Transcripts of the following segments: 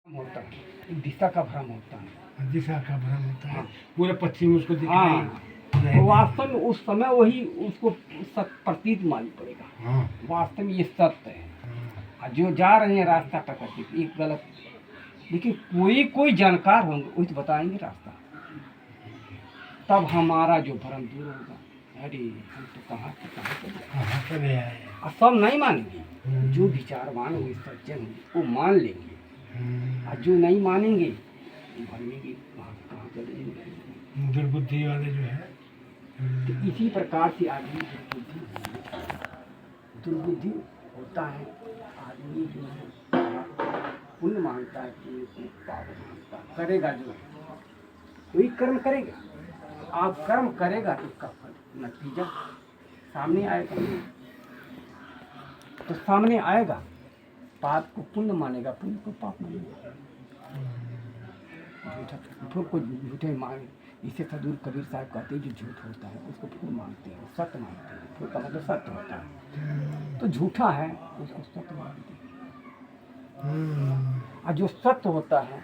होता है, एक दिशा का भ्रम होता है। दिशा का भ्रम होता है। हाँ। पूरे पश्चिम उसको दिखाई हाँ, तो वास्तव में उस समय वही उसको प्रतीत मालूम पड़ेगा। हाँ, वास्तव में ये सत्य है। हाँ, और जो जा रहे हैं रास्ता प्रकृति पे, एक गलत, लेकिन कोई जानकार होंगे वही तो बताएंगे रास्ता, तब हमारा जो भ्रम दूर होगा। अरे हम तो कहाँ से कहाँ चले गए। कहाँ चले आए। और सब नहीं मानेंगे, जो विचारवान होंगे सज्जन होंगे वो मान लेंगे, और जो नहीं मानेंगे वो भागेंगे, कहाँ कहाँ चले जाएंगे। दुर्बुद्धि वाले जो है। तो इसी प्रकार से आदमी दुर्बुद्धि होता है। आदमी जो है पुण्य मानता है, पुण्य को पाप मानता है, करेगा जो वही कर्म करेगा। आप कर्म करेगा तो उसका फल नतीजा सामने आएगा। तो सामने आएगा, पाप को पुण्य मानेगा, पुण्य को पाप मानेगा। झूठ को झूठे मान, इसे सदूर कबीर साहब कहते हैं जो झूठ होता है उसको फूल मानते हैं, सत्य मानते हैं। फूल का मतलब सत्य होता है, तो झूठा है उसको सत्य मानते हैं। और जो सत्य होता है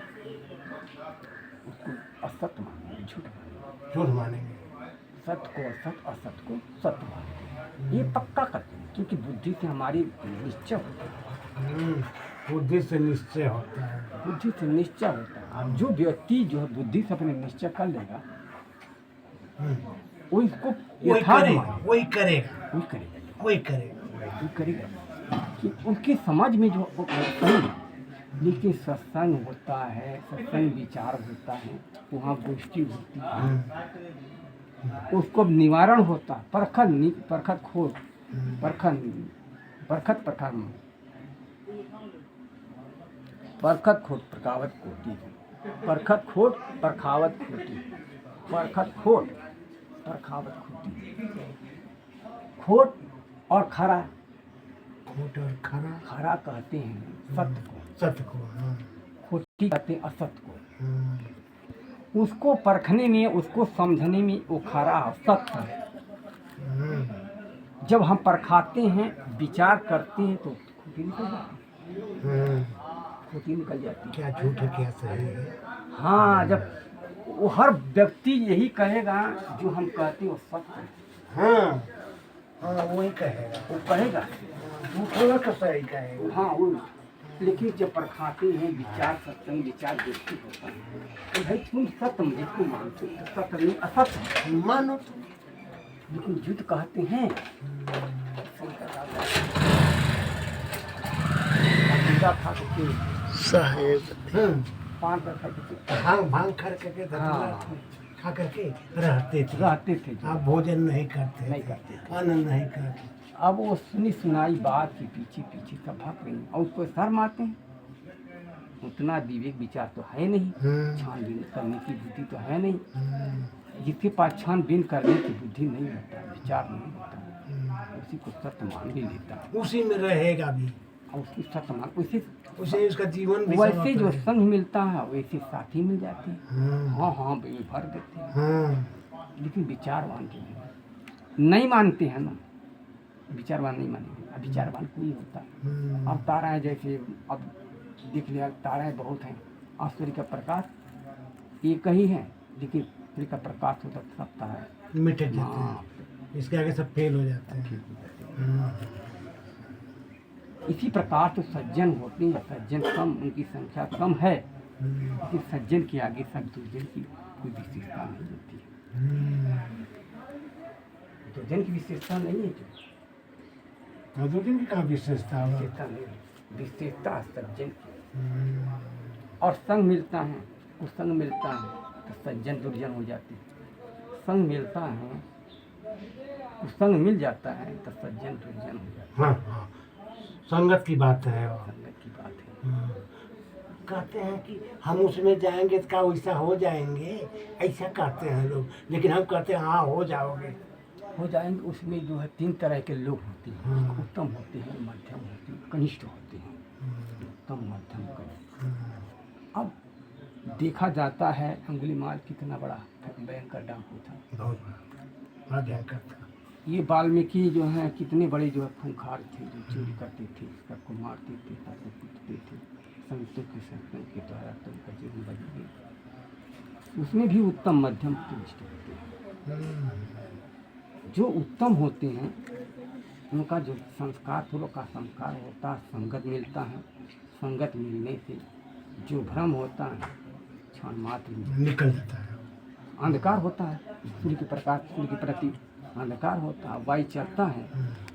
उसको असत्य मानेंगे, झूठ मानेंगे। सत्य को असत्य, असत्य को सत्य मानते हैं। ये पक्का करते हैं, क्योंकि बुद्धि से हमारी निश्चय होता है। बुद्धि से निश्चय होता है। बुद्धि से निश्चय होता है। अब जो व्यक्ति जो है बुद्धि से अपने निश्चय कर लेगा, वो इसको वही करेगा कि उसकी समझ में जो सही। लेकिन सत्संग होता है, सत्संग विचार होता है, वहाँ गोष्ठी होती है, उसको निवारण होता है। परखत खोट प्रकावत खोटी, परखत खोट परखावत खोटी, परखत खोट परखावत खोटी। खोट और खरा, खोट और खरा कहते हैं सत्य को, हाँ। खोटी कहते हैं असत्य को। उसको परखने में, उसको समझने में वो खरा सत्य है। जब हम परखाते हैं, विचार करते हैं, तो खोटी निकल जाती है। खोटी निकल जाती है। क्या झूठ है क्या सही है। हाँ, जब वो हर व्यक्ति यही कहेगा जो हम कहते हैं वो सत्य है। हाँ, वही कहेगा। वो कहेगा झूठ होगा तो सही कहेगा। हाँ वो, लेकिन जब परखाते हैं, विचार सत्संग विचार गोष्ठी होता है, तो भाई तुम सत्य जिसको मानते हो, सत्य नहीं असत्य मानो तो। लेकिन झूठ कहते हैं। खा के साहेब पान पर खा के भांग खा करके रहते थे। आप भोजन नहीं करते थे, आनंद नहीं करते। अब वो सुनी सुनाई बात के पीछे पीछे सब भाग रही हैं, और उसको शर्म आते हैं। उतना विवेक विचार तो है नहीं, छानबीन करने की बुद्धि तो है नहीं। जिसके पास छानबीन करने की बुद्धि नहीं होता, विचार नहीं होता, उसी को सत्य मान भी लेता है, उसी में रहेगा भी, और उसकी सत्य मान उसे उसका जीवन भी वैसे जो संग मिलता है वैसे साथी मिल जाते हैं। हाँ बेबी भर देते हैं। लेकिन विचारवान जो है नहीं मानते हैं ना, विचारवान नहीं मानेंगे। अब विचारवान कोई होता है। अब ताराएं जैसे, अब देख लिया, ताराएं बहुत हैं, और सूर्य का प्रकाश एक ही है, लेकिन सूर्य का प्रकाश होता सब तारा मिट जाते हैं, इसके आगे सब फेल हो जाते हैं। इसी प्रकार तो सज्जन होते हैं। सज्जन कम, उनकी संख्या कम है, लेकिन सज्जन के आगे सब दुर्जन की कोई विशेषता नहीं होती है। दुर्जन की विशेषता नहीं है, दुर्जन की क्या विशेषता नहीं, विशेषता सज्जन की। और संग मिलता है, कुछ संग मिलता है तो सज्जन दुर्जन हो जाते हैं। संग मिलता है, कुछ संग मिल जाता है तो सज्जन दुर्जन हो जाता है। हाँ, संगत की बात है। संगत की बात है। कहते हैं कि हम उसमें जाएंगे तो क्या वैसा हो जाएंगे, ऐसा कहते हैं लोग, लेकिन हम कहते हैं हाँ हो जाएंगे। उसमें जो है 3 तरह के लोग होते हैं। उत्तम होते हैं, मध्यम होते हैं, कनिष्ठ होते हैं। उत्तम, मध्यम, कनिष्ठ। अब देखा जाता है अंगुलीमाल कितना बड़ा भयंकर डाकू था, बहुत भयंकर था। ये वाल्मीकि जो है कितने बड़े जो है खूंखार थे, जो चोरी करते थे, सबको मारते थे, सबको पीटते थे, संतों के संतों के द्वारा तुमका जीवन बदलेगी, उसमें भी उत्तम मध्यम उत्कृष्ट होते हैं। जो उत्तम होते हैं उनका जो संस्कार फूलों का संस्कार होता है, संगत मिलता है, संगत मिलने से जो भ्रम होता है क्षण मात्र में निकल जाता है। अंधकार होता है, सूर्य के प्रकाश, सूर्य के प्रति अंधकार होता है, वायु चलता है,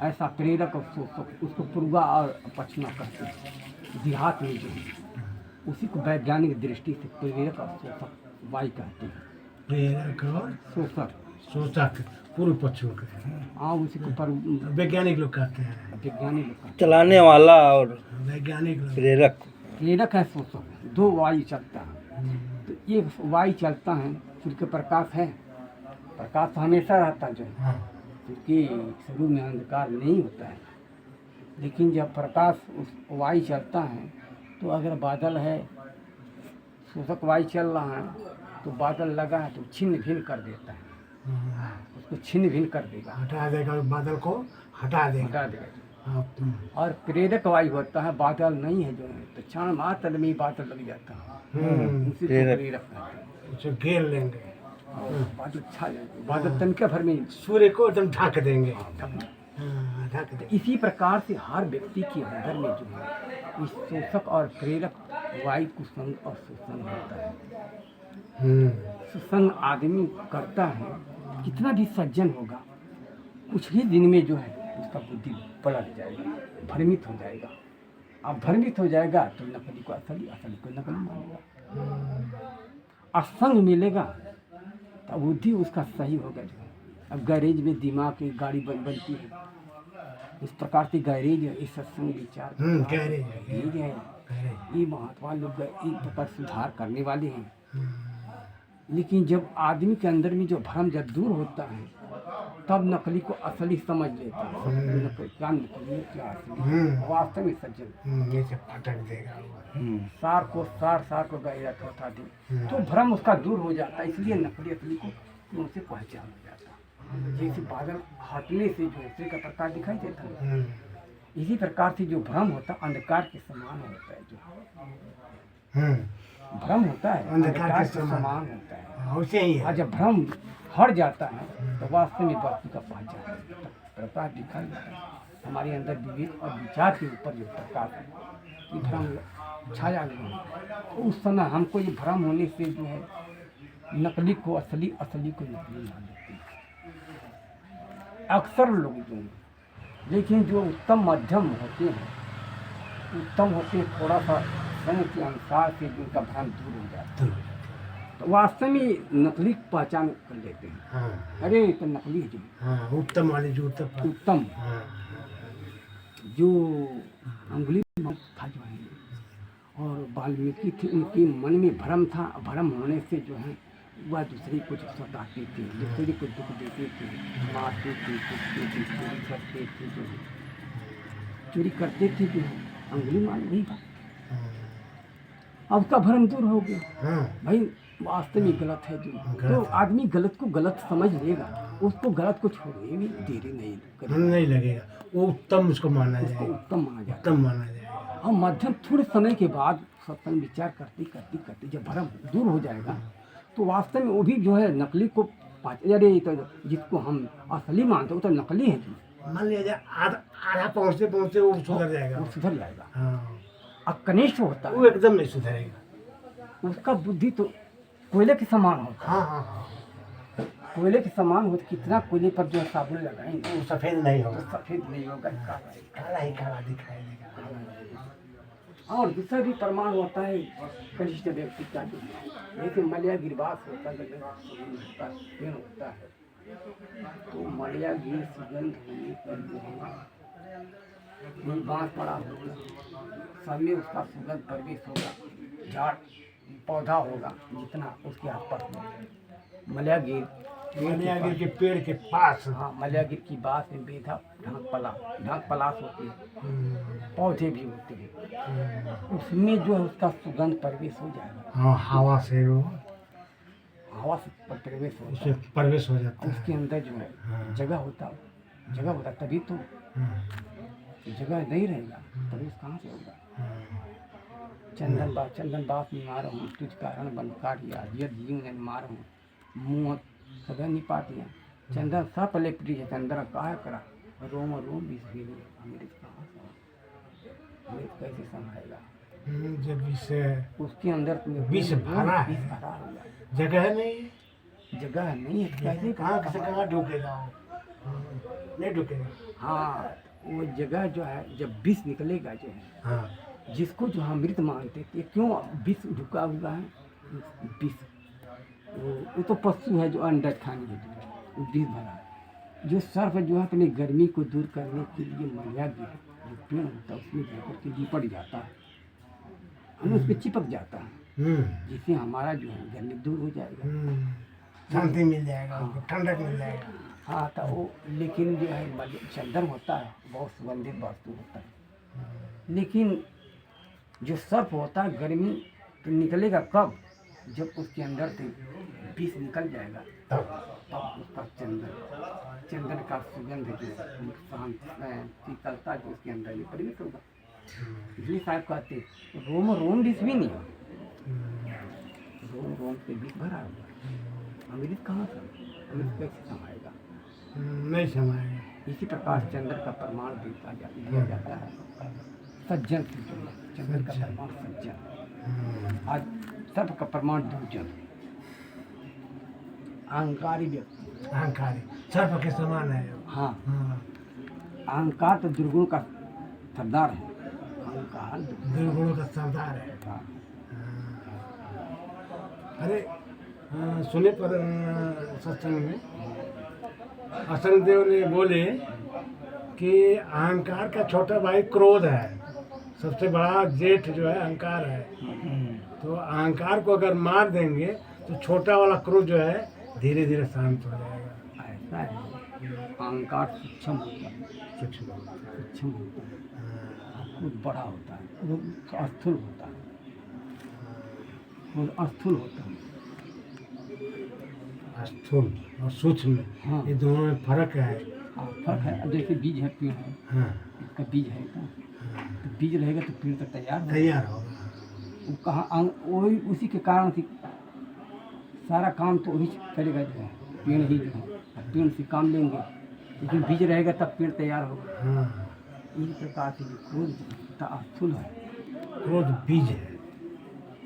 ऐसा प्रेरक और शोषक उसको पूर्वा और पश्चिमा कहते हैं। देहात में जो है उसी को वैज्ञानिक दृष्टि से प्रेरक और शोषक वायु कहते हैं। प्रेरक और शोषक शोषक पूर्व पश्चिम के, हाँ उसी को पर वैज्ञानिक लोग कहते हैं। वैज्ञानिक लोग कहते चलाने वाला और वैज्ञानिक लोग प्रेरक। हैं। प्रेरक है शोषक, दो वायु चलता है। तो एक वायु चलता है, सूर्य के प्रकाश है, प्रकाश तो हमेशा रहता है जो है, क्योंकि शुरू में अंधकार नहीं होता है। लेकिन जब प्रकाश उस वायु चलता है तो अगर बादल है, शोषक वायु चल रहा है तो बादल लगा है तो छिन्न भिन्न कर देता है, उसको छिन्न भिन्न कर देगा, हटा देगा, बादल को हटा देगा। हटा देगा। हाँ, और प्रेरक वायु होता है, बादल नहीं है जो है तो क्षण मात्र में ही बादल लग जाता है, उसी को प्रेरक। प्रेरक कहते हैं। उसे घेर लेंगे, और बादल छा जाएगा, बादल तनके भर में सूर्य को एकदम ढक देंगे। ढक। ढक देंगे। इसी प्रकार से हर व्यक्ति के अंदर में जो है इस शोषक और प्रेरक वायु कुसंग और सुसंग होता है। सुसंग आदमी करता है, कितना भी सज्जन होगा, कुछ ही दिन में जो है उसका बुद्धि पलट जाएगा, भ्रमित हो जाएगा। अब भ्रमित हो जाएगा तो नकली को असली, असली को नकली मानेगा। असंग मिलेगा तो बुद्धि उसका सही होगा जो है। अब गैरेज में दिमाग की गाड़ी बनती है, इस प्रकार की गैरेज है, इस सत्संग विचार गैरेज है। गैरेज है। ये महात्मा लोग एक प्रकार सुधार करने वाले हैं। लेकिन जब आदमी के अंदर में जो भ्रम जब दूर होता है तब नकली को असली समझ लेता है। नकली क्या नकली है, क्या असली, वास्तव में सज्जन ये सब फटक देगा। सार को सार को गैरत होता थी तो भ्रम उसका दूर हो जाता है। इसलिए नकली असली को उनसे पहचान हो जाता है। जैसे बादल हटने से जो सूर्य का प्रकाश दिखाई देता है, इसी प्रकार से जो भ्रम होता है अंधकार के समान होता है। जो भ्रम होता है अंधकार के समान होता है। वैसे ही और है। जब भ्रम हट जाता है तो वास्तव में वस्तु का पहचान प्रकाश दिखाई देता है। हमारे अंदर विवेक और विचार के ऊपर जो प्रकाश है कि भ्रम छाया नहीं है, तो उस समय हमको ये भ्रम होने से जो है नकली को असली, असली को नकली मान लेते हैं अक्सर लोग जो हैं। लेकिन जो उत्तम मध्यम होते हैं, उत्तम होते हैं, थोड़ा सा समय के अनुसार से जिनका भ्रम दूर हो जाता है तो वास्तव में नकली पहचान कर लेते हैं। अरे ये तो नकली है जो उत्तम वाली जो उत्तम। उत्तम जो अंगुली था जो है और वाल्मीकि थी, उनके मन में भ्रम था। भ्रम होने से जो है वह दूसरे को जो सताते थे, दूसरे को दुख देते थे, मारते थे, कूटते थे, चोरी करते थे, जो चोरी करते थे जो अंगुली मार वही था। अब उसका भ्रम दूर हो गया। भाई वास्तव में गलत है जो, तो आदमी गलत को गलत समझ लेगा, उसको गलत को छोड़ने में देरी नहीं लगेगा, वो उत्तम उसको माना उसको जाएगा। उत्तम माना जाता है। उत्तम माना जाएगा। और मध्यम थोड़े समय के बाद सत्संग विचार करते करते करते जब भ्रम दूर हो जाएगा तो वास्तव में वो भी जो है नकली को अरे तो जिसको हम असली मानते वो तो नकली है जो। मान लिया जाए आधा पहुँचते पहुँचते वो सुधर जाएगा। वो सुधर जाएगा। हाँ, और कनिष्ठ होता वो है, एकदम नहीं सुधरेगा। उसका बुद्धि तो कोयले के समान होता है। हाँ, कोयले के समान होता, कितना कोयले पर जो है साबुन लगाएंगे वो सफेद नहीं तो होगा, सफेद नहीं होगा, काला ही काला दिखाई देगा। और दूसरा भी प्रमाण होता है कनिष्ठ व्यक्ति का जो, लेकिन मलिया गिरवास होता है, पेड़ होता है तो मलिया गिर सुगंध होने पर जो है बाँस पड़ा होगा, सब में उसका सुगंध प्रवेश होगा, झाड़ पौधा होगा जितना उसके आसपास में मलिया गिर के पेड़ के पास। हाँ, मलियागिर की बात में बेधा ढाक पलाश होती है, पौधे भी होते हैं, उसमें जो है उसका सुगंध प्रवेश हो जाएगा। हाँ, हवा से वो हवा से प्रवेश हो उसमें प्रवेश हो जाता है। उसके अंदर जो है जगह होता तभी तो, जगह नहीं रहेगा प्रवेश कहाँ से होगा। चंदन बाप मारो हूँ तुझ कारण बन काटिया यद जीव ने मारो हूँ मुँह सदा नहीं पातिया चंदन सब लिपटी है चंदन काय करा रोम भी अमृत कहाँ से अमृत कैसे संभालेगा जब इसे उसके अंदर विष भरा है, हुआ जगह नहीं है, जगह नहीं है कैसे कहाँ से कहाँ ढूकेगा वो? नहीं ढूकेगा। हाँ वो जगह जो है जब विष निकलेगा जो है हाँ जिसको जो अमृत मानते थे क्यों विष ढुका हुआ है विष वो तो पशु है जो अंडा खाने है वो विष भरा है जो सर्प जो है अपनी गर्मी को दूर करने के लिए मलिया भी है जो पेड़ होता है उसमें जाकर के लिपट जाता है हमें उस पर चिपक जाता है जिससे हमारा जो है गर्मी दूर हो जाएगा शांति मिल जाएगा उनको, ठंडक मिल जाएगा। हाँ तो वो लेकिन जो है चंदन होता है बहुत सुगंधित वस्तु होता है लेकिन जो सर्प होता है गर्मी तो निकलेगा कब जब उसके अंदर से विष निकल जाएगा तब उसका चंदन का सुगंध जो शांत शीतलता जो उसके अंदर में प्रवेश होगा इसलिए साहब कहते रोम विष भी नहीं रोम से विष भरा हुआ अमृत कहाँ से अमृत कैसे समाएगा नहीं समाएगा। इसी प्रकार चंद्र का प्रमाण दिया जाता है सज्जन चंद्र का प्रमाण सज्जन आज सब का प्रमाण दुर्जन अहंकारी व्यक्ति अहंकारी सर्प के समान है। हाँ अहंकार तो दुर्गुण का सरदार है अहंकार दुर्गुणों का सरदार है। हाँ। अरे सुने पर सत्संग में असंग देव ने बोले कि अहंकार का छोटा भाई क्रोध है, सबसे बड़ा जेठ जो है अहंकार है। तो अहंकार को अगर मार देंगे तो छोटा वाला क्रोध जो है धीरे धीरे शांत हो जाएगा। ऐसा है अहंकार सूक्ष्म होता है सूक्ष्म होता है खुद बड़ा होता है खुद स्थूल होता है खुद स्थूल होता है स्थूल और सूक्ष्म हाँ। ये दोनों में फर्क है। हाँ फर्क है अब जैसे बीज है पेड़ है हाँ। इसका बीज है तो बीज रहेगा तो पेड़ तो तैयार होगा। वो कहाँ वही उसी के कारण से सारा काम तो वही करेगा जो है पेड़ ही जो है पेड़ से काम लेंगे लेकिन बीज रहेगा तब पेड़ तैयार होगा। हाँ। इस प्रकार से क्रोध स्थूल है क्रोध बीज है,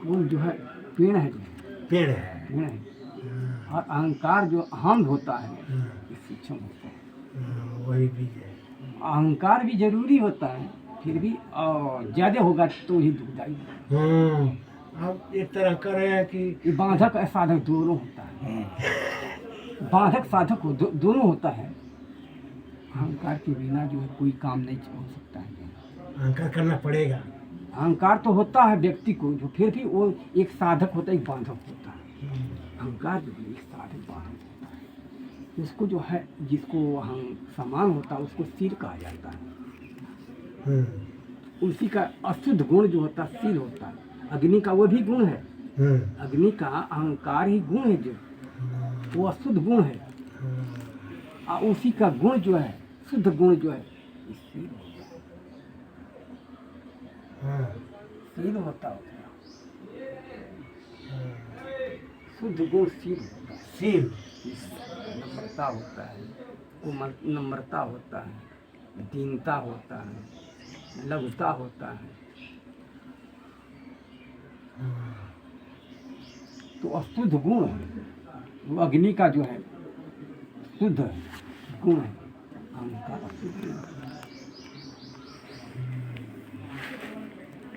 क्रोध जो है पेड़ है पेड़ है। पेड़ है और अहंकार जो अहम होता है ये सूक्ष्म होता है वही बीज है। अहंकार भी जरूरी होता है फिर भी ज़्यादा होगा तो ही दुखदाई अब एक तरह कर रहे हैं कि ये बाधक और साधक दोनों होता है बाधक साधक दोनों होता है अहंकार के बिना जो है कोई काम नहीं हो सकता है अहंकार करना पड़ेगा। अहंकार तो होता है व्यक्ति को जो फिर भी वो एक साधक होता है एक बाधक होता है अहंकार जो है एक साधक बाधक होता है उसको जो है जिसको हम समान होता है उसको सिर कहा जाता है उसी का अशुद्ध गुण जो होता है सिर होता है अग्नि का वो भी गुण है अग्नि का अहंकार ही गुण है जो वो अशुद्ध गुण है और उसी का गुण जो है शुद्ध गुण जो है सील होता है शुद्ध गुण सील होता है सील नम्रता होता है नम्रता होता है दीनता होता है लघुता होता है तो अशुद्ध गुण है वो अग्नि का जो है शुद्ध गुण है अहंकार अशुद्ध गुण है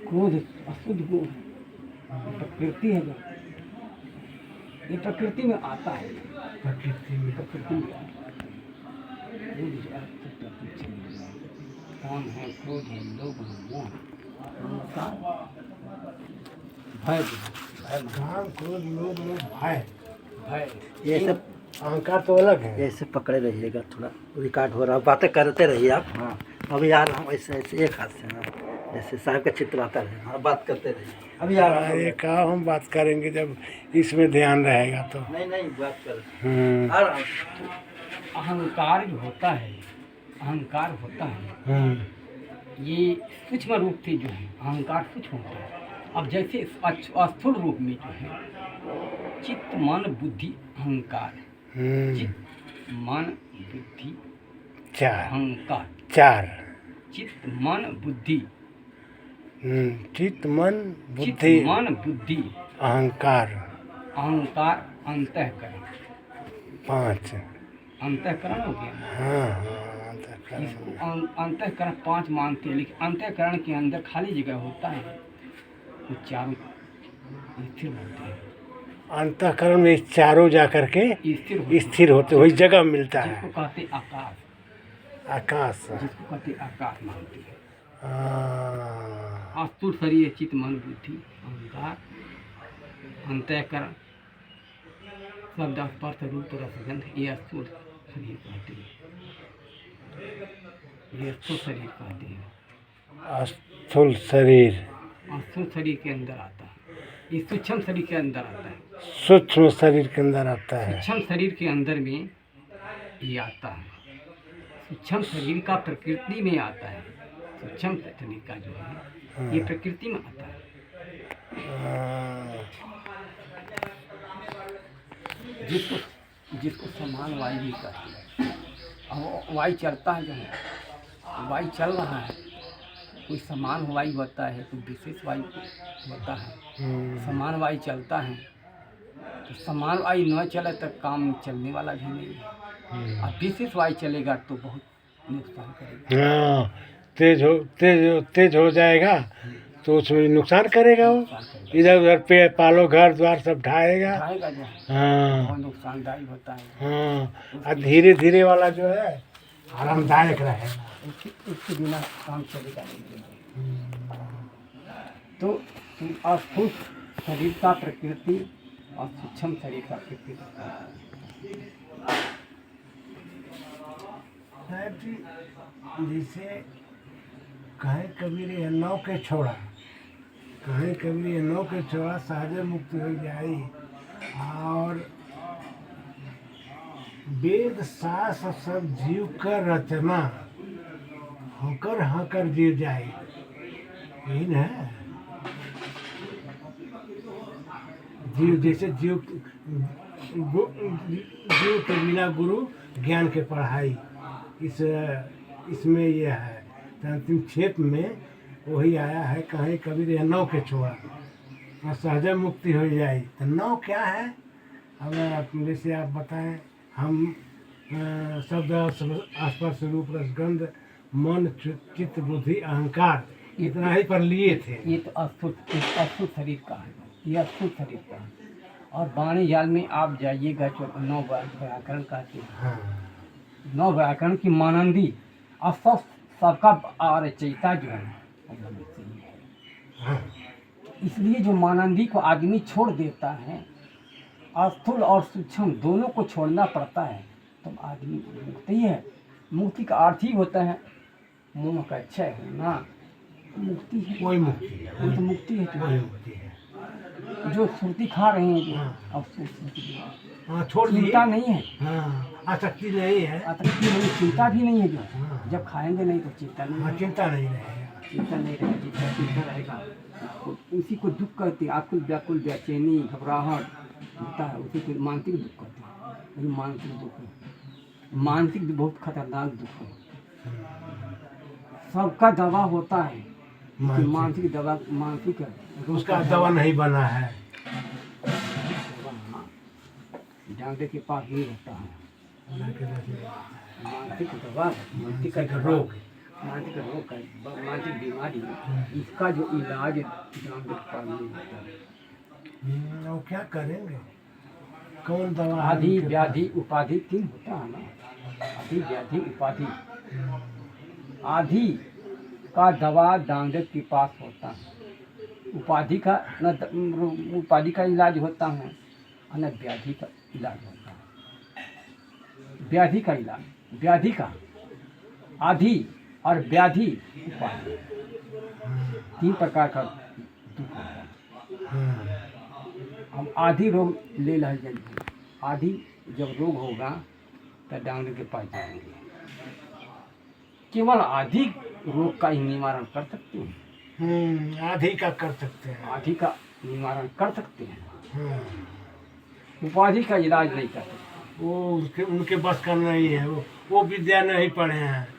क्रोध अशुद्ध गुण है प्रकृति है जो ये प्रकृति में आता है प्रकृति में आता है कौन है क्रोध है लोभ है मोह भय काम क्रोध लोभ मोह भय भय ये सब अहंकार तो अलग है। ऐसे पकड़े रहिएगा, थोड़ा रिकॉर्ड हो रहा है, बातें करते रहिए आप। हाँ अभी आ रहा हूँ ऐसे ऐसे एक हाथ से ना, जैसे साहब का चित्र आता है। हाँ बात करते रहिए, अभी आ रहा अरे कहा हम बात करेंगे जब इसमें ध्यान रहेगा तो। नहीं बात कर आ रहा हूँ। अहंकार जो होता है ये सूक्ष्म रूप से जो है अहंकार सूक्ष्म होता है अब जैसे स्थूल रूप में जो है चित्त मन बुद्धि अहंकार, चित्त मन बुद्धि चार अहंकार, चार चित्त मन बुद्धि, चित्त मन चित्त बुद्धि मन बुद्धि अहंकार, अहंकार अंतःकरण। 5। अंतःकरण हो गया। हाँ हाँ अंतःकरण। इसको अंतःकरण 5 मानते हैं, लेकिन अंतःकरण के अंदर खाली जगह होता है, वो चारों स्थिर होते हैं। अंतःकरण में चारों जा करके स्थिर होते, वही जगह मिलता जिसको है। कहते आकाश, आकाश। जिसको कहते आकाश मानते हैं। हाँ। स्थूल शरीर चित्त मन बुद्धि अहंकार अंतःकरण शब्द स्पर्श रूप रसगंध, ये स्थूल शरीर कहते हैं, ये स्थूल शरीर कहते हैं। स्थूल शरीर स्थूल शरीर के अंदर आता है, ये सूक्ष्म शरीर के अंदर आता है। सूक्ष्म शरीर के अंदर आता है। सूक्ष्म शरीर के अंदर में ये आता है। सूक्ष्म शरीर का प्रकृति में आता है। सूक्ष्म शरीर का जो है ये प्रकृति में आता है। जिसको समान वायु भी कहते हैं। अब वायु चलता है, जो है वायु चल रहा है, कोई समान वायु होता है, कोई विशेष वायु होता है। समान वायु चलता है तो समान वायु न चले तो काम चलने वाला भी नहीं है, और विशेष वायु चलेगा तो बहुत नुकसान करेगा। हाँ, तेज हो जाएगा तो उसमें नुकसान करेगा। वो इधर उधर पे पालो घर द्वार सब ढाएगा। जो है हाँ बहुत नुकसानदायी होता है। हाँ, और धीरे धीरे वाला जो है आरामदायक रहेगा। उसके बिना काम चलेगा नहीं। तो स्थूल शरीर का प्रकृति और सूक्ष्म शरीर का प्रकृति जैसे कहीं कबीर ये नौ के छोड़ा, कहीं कबीर ये नौ के छोड़ा सहज मुक्ति हो जाई, और वेद शास्त्र सब जीव कर रचना होकर हकर जीव जाए, यही ना है। जीव जैसे जीव के बिना गुरु ज्ञान के पढ़ाई, इसमें यह है। तो अंतिम क्षेत्र में वही आया है, कहीं कबीर यह नौ के छोड़ा और सहज मुक्ति हो जाए। तो नौ क्या है? अब जैसे आप बताएं, हम शब्द स्पर्श रूप रसगंध मन चित्त बुद्धि अहंकार इतना ही पर लिए थे। ये तो अस्थूल शरीर का है, ये अस्थूल शरीर का है। और वाणी जाल में आप जाइएगा तो 9 व्याकरण कहते हैं। हाँ। 9 व्याकरण की मानंदी और सबका रचयिता जो है हाँ। इसलिए जो मानंदी को आदमी छोड़ देता है, स्थूल और सूक्ष्म दोनों को छोड़ना पड़ता है, तो आदमी मुक्ति है। मुक्ति का अर्थ ही होता है मोह का क्षय होना, मुक्ति है। वही मुक्ति है, वही तो मुक्ति है। वही मुक्ति है। जो सुरती खा रहे हैं जो हाँ। अब सुरती हाँ, छोड़ दिए। चिंता नहीं है, हाँ, आसक्ति नहीं है, आतंकी नहीं, चिंता भी नहीं है। जो हाँ। जब खाएंगे नहीं तो चिंता नहीं हाँ, है। चिंता नहीं रहेगा। चिंता नहीं रहेगा, चिंता रहेगा। उसी को दुख कहते हैं, आकुल व्याकुल बेचैनी घबराहट होता है, उसी को मानसिक दुख कहते हैं। वही मानसिक दुख है। मानसिक बहुत खतरनाक दुख है। सबका दवा होता है, लेकिन मानसिक दवा मानसिक है, उसका दवा नहीं बना है। डॉक्टर के पास नहीं होता है। मानसिक दवा, मानसिक रोग, मानसिक रोग का मानसिक बीमारी, इसका जो इलाज डॉक्टर के पास नहीं होता है। वो क्या करेंगे? कौन दवा? आदि व्याधि उपाधि 3 होता है ना। आदि व्याधि उपाधि। आदि का दवा डॉक्टर के पास होता है। उपाधि का न उपाधि का इलाज होता है और न व्याधि का इलाज होता है। व्याधि का इलाज, व्याधि का आदि और व्याधि उपाधि 3 प्रकार का दुख होता है। हम आदि रोग ले लेंगे। आदि जब रोग होगा तो डॉक्टर के पास जाएंगे। केवल आदि रोग का ही निवारण कर सकते हैं। आधी का कर सकते हैं। आदि का निवारण कर सकते हैं, हाँ। उपाधि का इलाज नहीं कर सकते। वो उनके बस का नहीं है, वो विद्या नहीं पढ़े हैं।